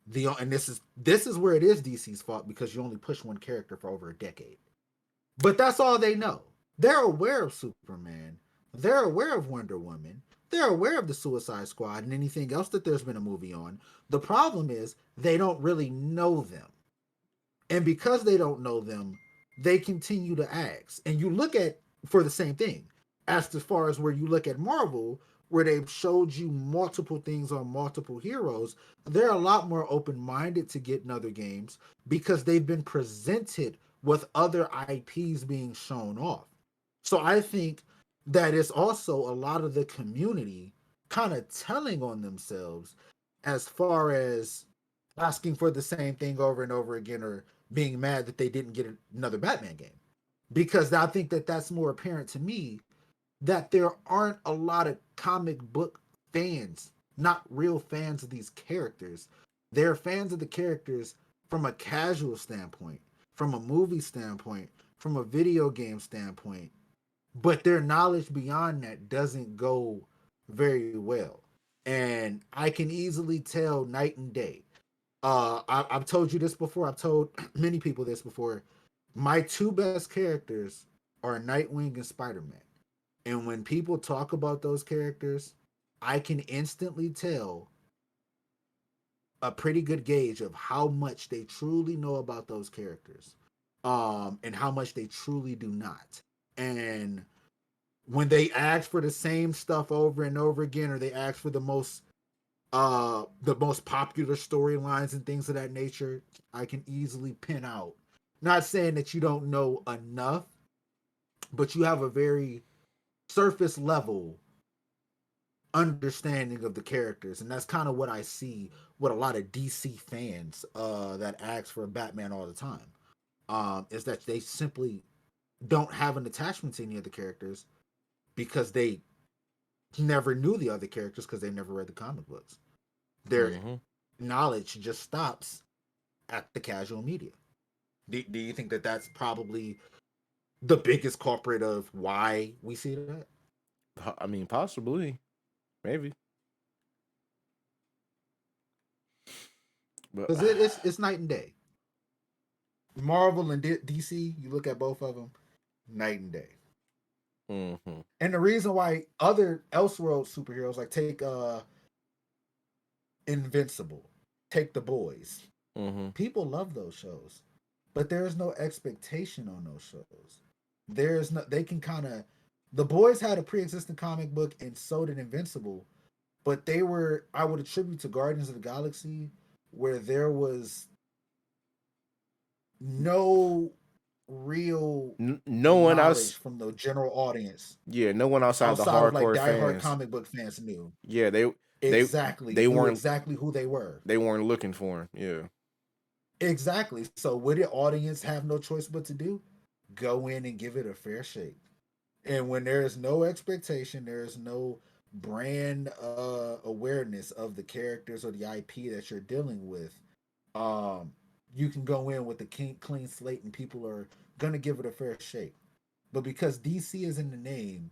this is where it is DC's fault because you only push one character for over a decade. But that's all they know. They're aware of Superman. They're aware of Wonder Woman. They're aware of the Suicide Squad and anything else that there's been a movie on. The problem is they don't really know them. And because they don't know them, they continue to ask. And you look at for the same thing. As far as where you look at Marvel, where they've showed you multiple things on multiple heroes, they're a lot more open minded to getting other games because they've been presented with other IPs being shown off. So I think that it's also a lot of the community kind of telling on themselves as far as asking for the same thing over and over again or being mad that they didn't get another Batman game. Because I think that that's more apparent to me that there aren't a lot of comic book fans, not real fans of these characters. They're fans of the characters from a casual standpoint, from a movie standpoint, from a video game standpoint, but their knowledge beyond that doesn't go very well. And I can easily tell night and day. I've told you this before. I've told many people this before. My two best characters are Nightwing and Spider Man. And when people talk about those characters, I can instantly tell a pretty good gauge of how much they truly know about those characters, and how much they truly do not. And when they ask for the same stuff over and over again, or they ask for the most popular storylines and things of that nature, I can easily pin out Not saying that you don't know enough, but you have a very surface level understanding of the characters, and that's kind of what I see with a lot of DC fans that ask for Batman all the time. Is that they simply don't have an attachment to any of the characters because they never knew the other characters because they never read the comic books. Their Mm-hmm. knowledge just stops at the casual media. Do you think that that's probably the biggest culprit of why we see that? I mean, possibly, maybe, but Because it's night and day. Marvel and DC, you look at both of them, night and day. mm-hmm. And the reason why other Elseworld superheroes like take Invincible, take The Boys, Mm-hmm. people love those shows, but there is no expectation on those shows. There's no they can kind of The Boys had a pre-existing comic book and so did Invincible, but they were I would attribute to Guardians of the Galaxy where there was no real No one knowledge else. from the general audience Yeah, no one outside the outside of like hardcore diehard fans. comic book fans knew Yeah, they exactly they knew weren't exactly who they were. they weren't looking for him. Yeah. Exactly. So would the audience have no choice but to do? Go in and give it a fair shake. And when there is no expectation, there is no brand awareness of the characters or the IP that you're dealing with. Um, you can go in with a clean slate, and people are gonna give it a fair shake. But because DC is in the name,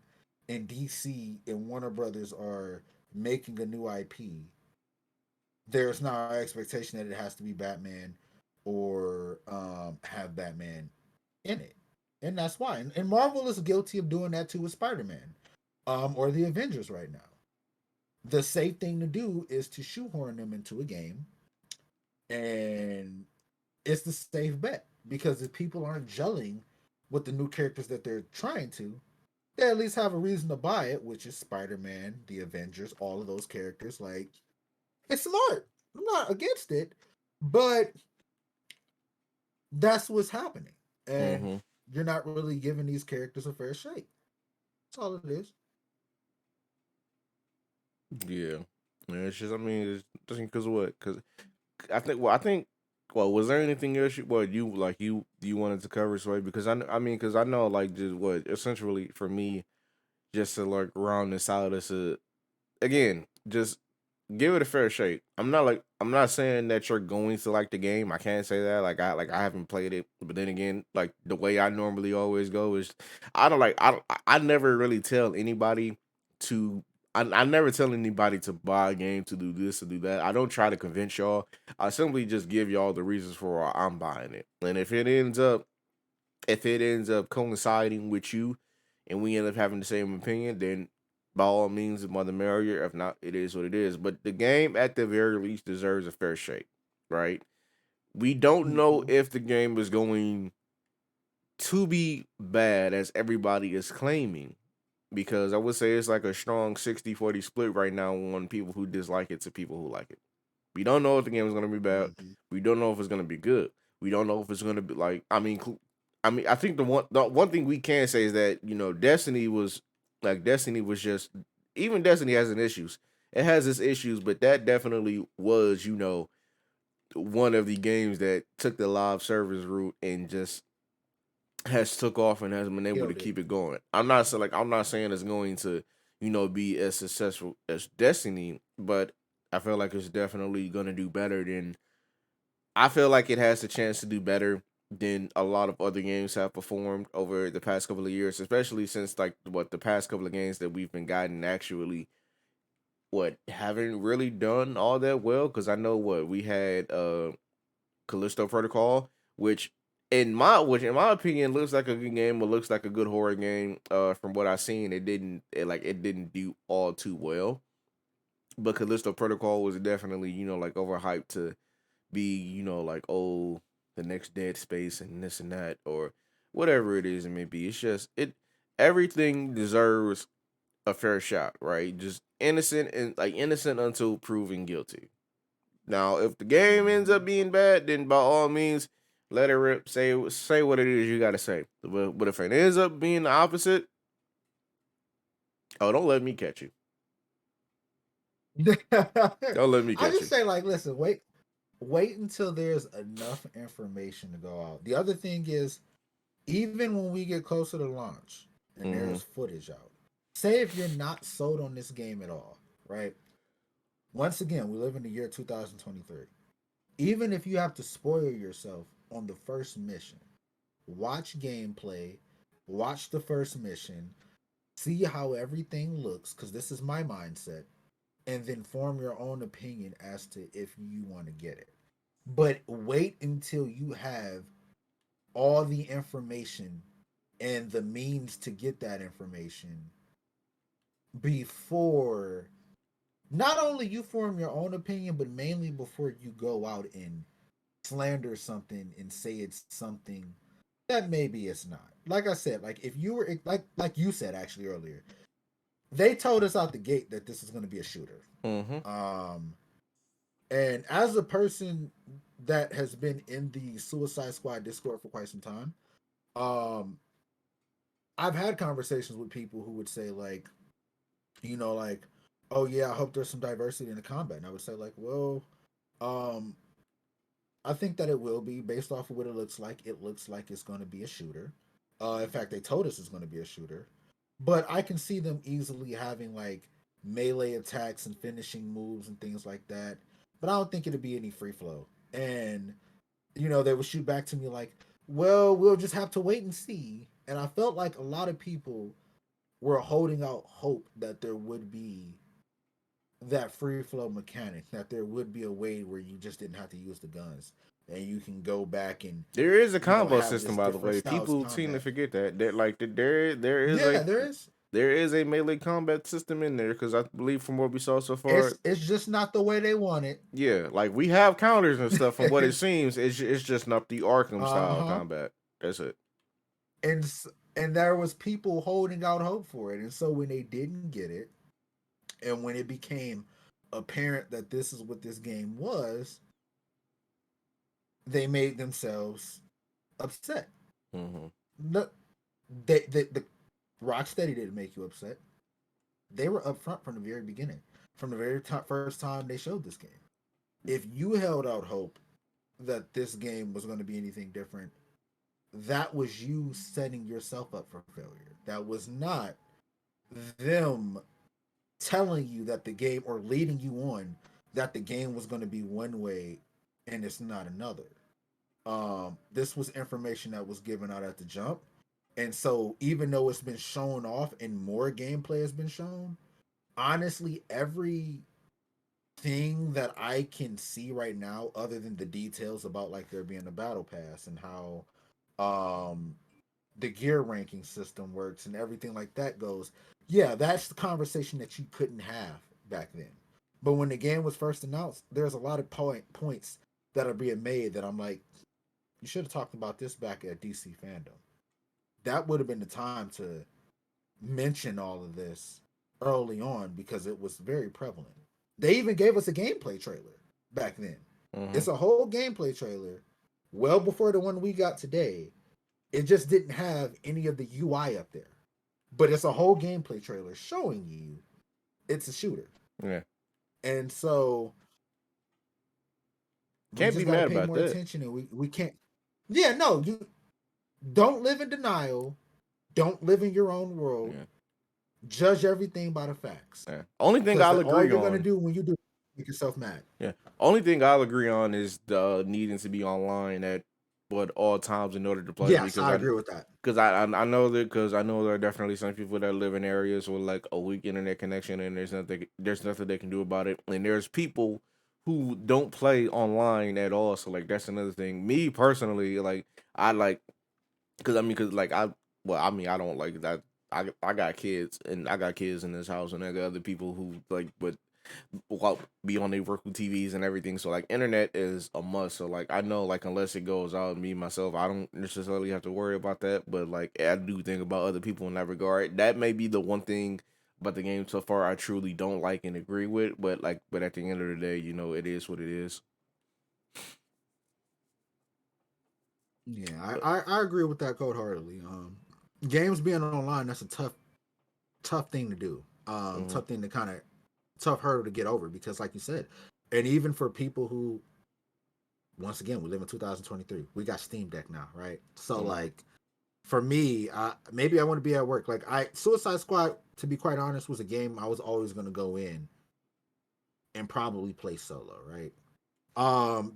and DC and Warner Brothers are making a new IP, there's no expectation that it has to be Batman or have Batman in it. And that's why. And Marvel is guilty of doing that too with Spider-Man or the Avengers right now. The safe thing to do is to shoehorn them into a game, and it's the safe bet because if people aren't gelling with the new characters that they're trying to, they at least have a reason to buy it, which is Spider-Man, the Avengers, all of those characters. Like, it's smart. I'm not against it, but that's what's happening. And Mm-hmm. you're not really giving these characters a fair shake. That's all it is. Yeah. Yeah, it's just, I mean, it's just because of what? Because I think, well, was there anything else you wanted to cover, Sway? Because I mean, because I know, like, just what, essentially, for me, just to, like, round this out, it's again, just give it a fair shake. I'm not saying that you're going to like the game. I can't say that. I haven't played it. But then again, like the way I normally always go is I never really tell anybody to I never tell anybody to buy a game to do this to do that. I don't try to convince y'all. I simply just give y'all the reasons for why I'm buying it. And if it ends up coinciding with you and we end up having the same opinion, then by all means, the mother merrier. If not, it is what it is. But the game, at the very least, deserves a fair shake, right? We don't know Mm-hmm. if the game is going to be bad as everybody is claiming, because I would say it's like a strong 60-40 split right now on people who dislike it to people who like it. We don't know if the game is going to be bad. Mm-hmm. We don't know if it's going to be good. We don't know if it's going to be like. I think the one thing we can say is that Destiny was just, even Destiny has its issues. It has its issues, but that definitely was one of the games that took the live service route and just has took off and has been able to Killed it. keep it going. I'm not saying it's going to be as successful as Destiny, but I feel like it's definitely going to do better than. I feel like it has the chance to do better than a lot of other games have performed over the past couple of years, especially since like what the past couple of games that we've been guiding actually what haven't really done all that well. Because I know what we had Callisto Protocol, which in my opinion looks like a good game, but looks like a good horror game. From what I've seen, it didn't do all too well. But Callisto Protocol was definitely like overhyped to be like, oh, the next Dead Space and this and that, or whatever it is it may be. It's just everything deserves a fair shot, right? Just innocent, and like innocent until proven guilty. Now, if the game ends Mm-hmm. up being bad, then by all means, Let it rip. Say what it is you gotta say. But if it ends up being the opposite, oh, don't let me catch you. Don't let me I catch just you. say like, listen, wait until there's enough information to go out. The other thing is, even when we get closer to launch and Mm-hmm. there's footage out, say if you're not sold on this game at all, right? Once again, we live in the year 2023. Even if you have to spoil yourself on the first mission, watch gameplay, watch the first mission, see how everything looks, because this is my mindset, and then form your own opinion as to if you want to get it. But wait until you have all the information and the means to get that information before not only you form your own opinion, but mainly before you go out and slander something and say it's something that maybe it's not. Like I said, like if you were like you said actually earlier, they told us out the gate that this is going to be a shooter. Mm-hmm. Um, and as a person that has been in the Suicide Squad Discord for quite some time, um, I've had conversations with people who would say like, like, oh yeah, I hope there's some diversity in the combat. And I would say like, well, um, I think that it will be based off of what it looks like. It looks like it's going to be a shooter. In fact, they told us it's going to be a shooter. But I can see them easily having like melee attacks and finishing moves and things like that. But I don't think it'd be any free flow. And they would shoot back to me like, "Well, we'll just have to wait and see." And I felt like a lot of people were holding out hope that there would be that free flow mechanic, that there would be a way where you just didn't have to use the guns and you can go back and There is a combo have system, this by the different way. styles of People tend to combat. forget that like there is Yeah, there is. a melee combat system in there because I believe from what we saw so far, It's just not the way they want it. yeah, like we have counters and stuff. From what it seems, it's just not the Arkham Uh style huh. combat. That's it. And and there was people holding out hope for it, and so when they didn't get it, and when it became apparent that this is what this game was, they made themselves upset. Mm-hmm. No, the Rocksteady didn't make you upset. They were upfront from the very beginning, from the very first time they showed this game. If you held out hope that this game was going to be anything different, that was you setting yourself up for failure. That was not them telling you that the game or leading you on that the game was going to be one way and it's not another. This was information that was given out at the jump. And so even though it's been shown off and more gameplay has been shown, honestly, every thing that I can see right now, other than the details about like there being a battle pass and how um the gear ranking system works and everything like that goes, yeah, that's the conversation that you couldn't have back then. But when the game was first announced, there's a lot of points that are being made that I'm like, you should have talked about this back at DC Fandom. That would have been the time to mention all of this early on because it was very prevalent. They even gave us a gameplay trailer back then. Mm-hmm. It's a whole gameplay trailer, well before the one we got today. It just didn't have any of the UI up there, but it's a whole gameplay trailer showing you it's a shooter. Yeah, And so we can't be just got to mad pay about more that. attention, and we can't. Yeah, no, you don't live in denial. Don't live in your own world. Yeah, Judge everything by the facts, yeah. Only thing because I'll that all agree you're gonna on. do when you do make yourself mad. Yeah. Only thing I'll agree on is the needing to be online at all times in order to play Yes, I agree with that. I know that because I know there are definitely some people that live in areas with like a weak internet connection and there's nothing they can do about it, and there's people who don't play online at all. So like that's another thing. Me personally, like I like because like I don't like that. I got kids and I got kids in this house and I got other people who like but be on their work with TVs and everything. So like internet is a must. So like I know like unless it goes out, me myself, I don't necessarily have to worry about that. But like I do think about other people in that regard. That may be the one thing about the game so far I truly don't like and agree with. But at the end of the day, it is what it is. Yeah, But I agree with that cold heartedly. Games being online, that's a tough thing to do. mhm, Tough thing to kind of tough hurdle to get over because, like you said, and even for people who, once again, we live in 2023. We got Steam Deck now, right? So mhm, like for me, maybe I want to be at work. Like Suicide Squad, to be quite honest, was a game I was always going to go in and probably play solo, right?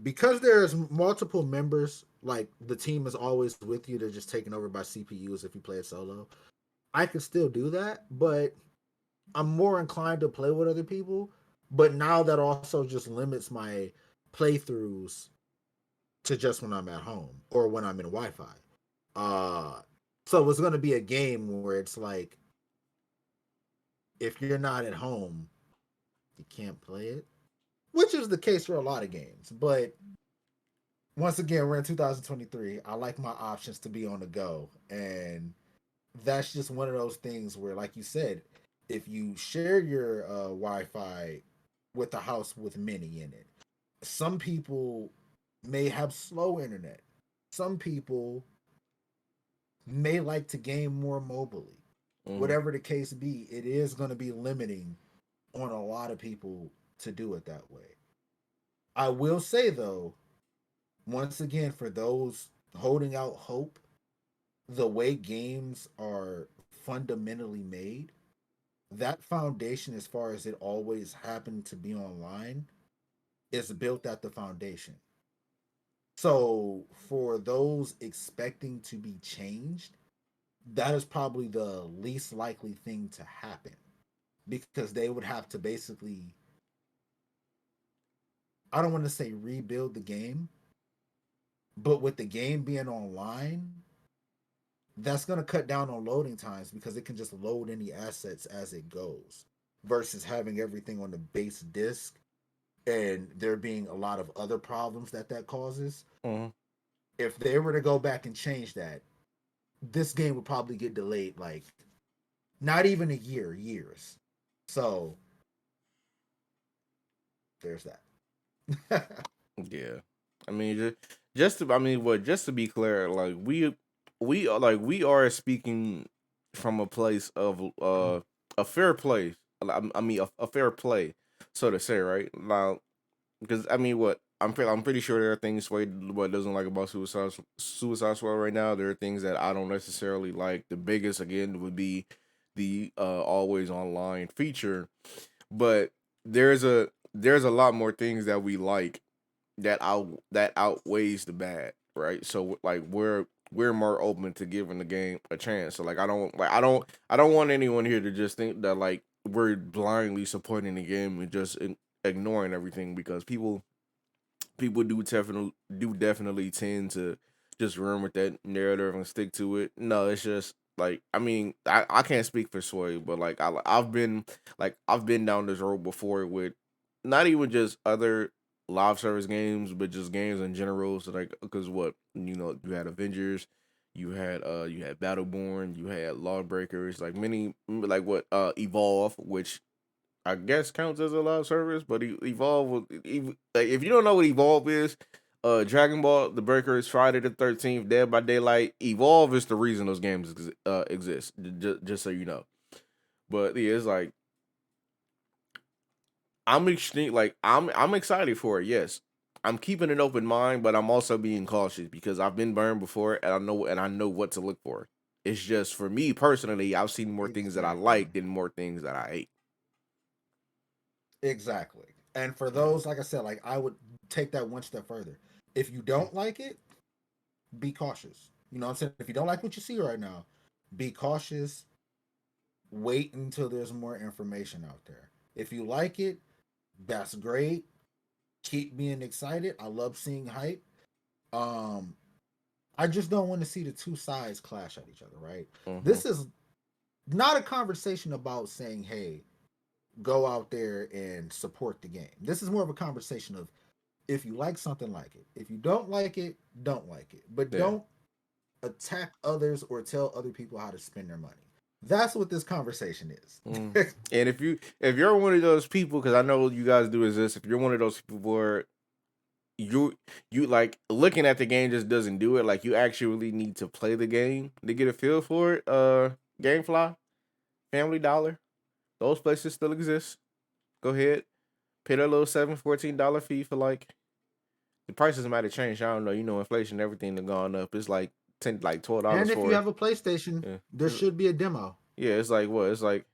Because there's multiple members, like the team is always with you. They're just taken over by CPUs if you play it solo. I could still do that, but I'm more inclined to play with other people. But now that also just limits my playthroughs to just when I'm at home or when I'm in Wi-Fi. Uh, so it's going to be a game where it's like if you're not at home, you can't play it, which is the case for a lot of games. But once again, we're in 2023. I like my options to be on the go, and that's just one of those things where, like you said, if you share your Wi-Fi with a house with many in it, some people may have slow internet. Some people may like to game more mobily. mhm, Whatever the case be, it is going to be limiting on a lot of people to do it that way. I will say though, once again, for those holding out hope, the way games are fundamentally made, that foundation, as far as it always happened to be online, is built at the foundation. So for those expecting to be changed, that is probably the least likely thing to happen because they would have to basically, I don't want to say rebuild the game, but with the game being online, that's going to cut down on loading times because it can just load any assets as it goes versus having everything on the base disk and there being a lot of other problems that causes. mhm. If they were to go back and change that, this game would probably get delayed like not even a year, years. So there's that. Yeah. I mean, just to, I mean, what? Just to be clear, like we are speaking from a place of a fair place. I mean, a fair play, so to say, right now. Because I mean, what I'm pretty sure there are things Sway what doesn't like about Suicide Squad right now. There are things that I don't necessarily like. The biggest again would be the always online feature, but there's a lot more things that we like that outweighs the bad, right? So like we're more open to giving the game a chance. So like I don't want anyone here to just think that like we're blindly supporting the game and just ignoring everything because people do definitely tend to just run with that narrative and stick to it. No, it's just like I mean I can't speak for Sway, but like I've been down this road before with not even just other live service games, but just games in general. So like because what you had Avengers. You had Battleborn, you had Lawbreakers, like many like what Evolve, which I guess counts as a live service, but Evolve, like, if you don't know what Evolve is, Dragon Ball, The Breakers, Friday the 13th, Dead by Daylight, Evolve is the reason those games exist. Just so you know. But yeah, it's like I'm excited for it. Yes, I'm keeping an open mind, but I'm also being cautious because I've been burned before, and I know what to look for. It's just for me personally, I've seen more things that I Exactly. like than more things that I hate. Exactly. And for Yeah. those, like I said, like I would take that one step further. If you don't like it, be cautious. You know what I'm saying? If you don't like what you see right now, be cautious. Wait until there's more information out there. If you like it, that's great. Keep being excited. I love seeing hype. Um, I just don't want to see the two sides clash at each other, right? Mm-hmm. This is not a conversation about saying, hey, go out there and support the game. This is more of a conversation of if you like something, like it. If you don't like it, don't like it. But Yeah. don't attack others or tell other people how to spend their money. That's what this conversation Mm. is. And if you're one of those people, because I know you guys do exist, if you're one of those people where you you like looking at the game just doesn't do it. Like you actually really need to play the game to get a feel for it. GameFly, Family Dollar, those places still exist. Go ahead, pay that little $14 fee for like the prices might have changed. I don't know. You know, inflation, everything has gone up. It's like $12 And if you for have a PlayStation, yeah. there should be a demo. Yeah, it's like what? It's like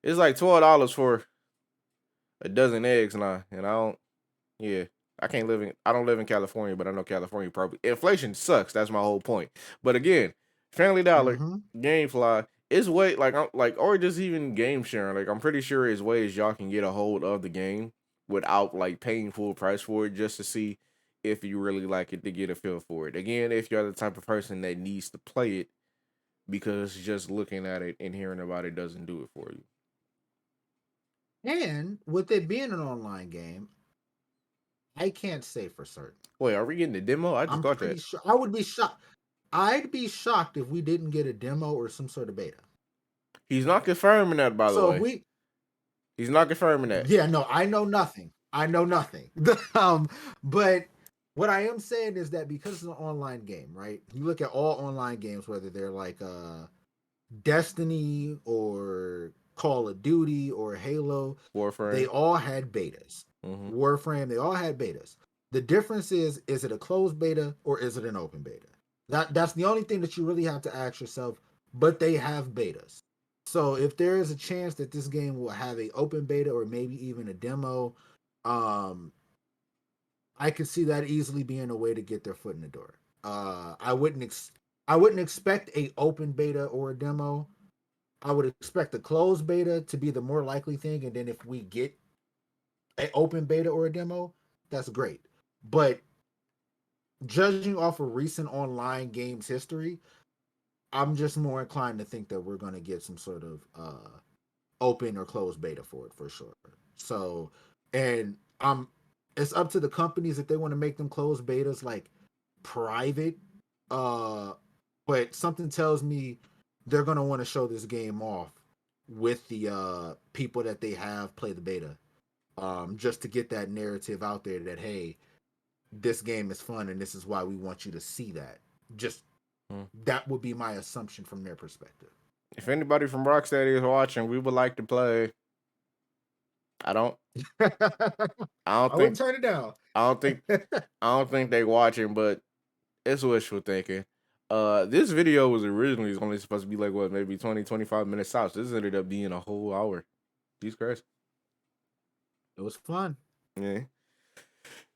$12 for a dozen eggs now, and I don't. Yeah, I don't live in California, but I know California probably inflation sucks. That's my whole point. But again, Family Dollar, Mm-hmm. GameFly is way like I'm like or just even game sharing. Like I'm pretty sure is ways y'all can get a hold of the game without like paying full price for it just to see if you really like it to get a feel for it. Again, if you're the type of person that needs to play it because just looking at it and hearing about it doesn't do it for you. And with it being an online game, I can't say for certain. Wait, are we getting the demo? I just I'm got pretty that. sure I would be shocked. I'd be shocked if we didn't get a demo or some sort of beta. He's not confirming that, by the So if way. we, He's not confirming that. yeah, no, I know nothing. I know nothing. But what I am saying is that because it's an online game, right? You look at all online games, whether they're like Destiny or Call of Duty or Halo, they Warframe. all had betas. Mm-hmm. Warframe, they all had betas. The difference is it a closed beta or is it an open beta? That's the only thing that you really have to ask yourself, but they have betas. So if there is a chance that this game will have a open beta or maybe even a demo, um, I could see that easily being a way to get their foot in the door. I wouldn't expect a open beta or a demo. I would expect the closed beta to be the more likely thing, and then if we get an open beta or a demo, that's great. But judging off of recent online games history, I'm just more inclined to think that we're going to get some sort of open or closed beta for it for sure. So, and it's up to the companies if they want to make them closed betas like private. Uh, but something tells me they're going to want to show this game off with the people that they have play the beta, just to get that narrative out there that hey, this game is fun and this is why we want you to see that. Just Mm. that would be my assumption from their perspective. If anybody from Rocksteady is watching, we would like to play. I don't. I don't I wouldn't think. turn it down. I don't think. I don't think they watching, but it's wishful thinking. This video was originally only supposed to be like what, maybe 20-25 minutes tops. This ended up being a whole hour. Jesus Christ. It was fun. Yeah.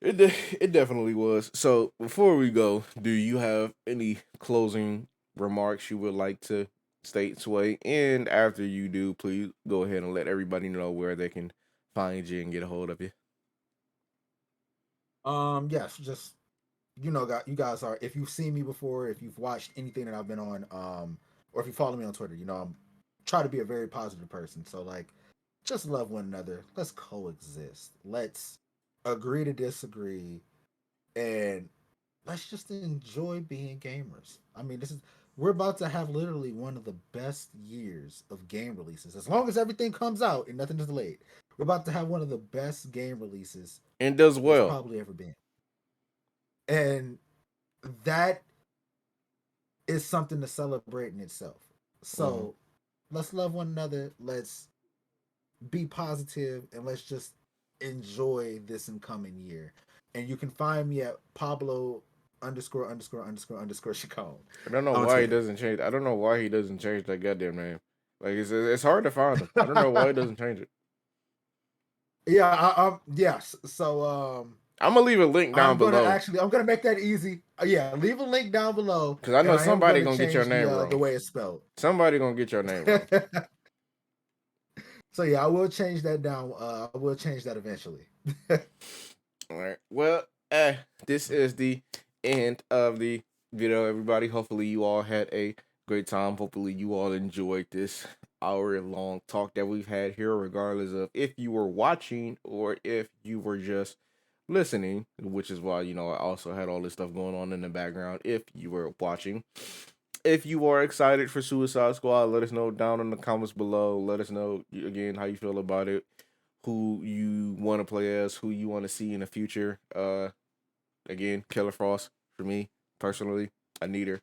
It definitely was. So before we go, do you have any closing remarks you would like to state, Sway? And after you do, please go ahead and let everybody know where they can find you and get a hold of you. Yes, just you guys are. If you've seen me before, if you've watched anything that I've been on, or if you follow me on Twitter, I'm try to be a very positive person. So like, just love one another. Let's coexist. Let's agree to disagree, and let's just enjoy being gamers. I mean, this is we're about to have literally one of the best years of game releases. As long as everything comes out and nothing is delayed, we're about to have one of the best game releases And does there's well. probably ever been. And that is something to celebrate in itself. Mm-hmm. So let's love one another. Let's be positive and let's just enjoy this incoming year. And you can find me at Pablo ____ Chacon I don't know on why he Twitter. doesn't change. I don't know why he doesn't change that goddamn name. Like it's hard to find him. I don't know why he doesn't change it. Yeah, yes. So I'm gonna leave a link down below I'm gonna make that easy. Yeah, leave a link down below, because I and know I am somebody gonna gonna get your change name the wrong. way it's spelled. Somebody gonna get your name wrong. So yeah, I will change that down. I will change that eventually. All right. Well, this is the end of the video, everybody. Hopefully, you all had a great time. Hopefully, you all enjoyed this hour-long talk that we've had here, regardless of if you were watching or if you were just listening, which is why, I also had all this stuff going on in the background if you were watching. If you are excited for Suicide Squad, let us know down in the comments below. Let us know, again, how you feel about it, who you want to play as, who you want to see in the future. Again, Killer Frost for me personally. I need her.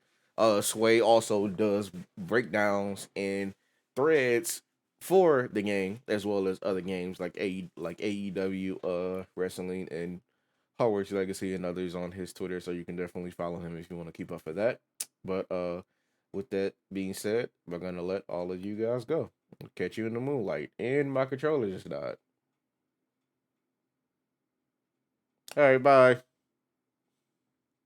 Sway also does breakdowns and threads for the game as well as other games like AEW, wrestling, and Hogwarts Legacy and others on his Twitter. So you can definitely follow him if you want to keep up for that. But with that being said, we're gonna let all of you guys go. Catch you in the moonlight. And my controller just died. All right, bye.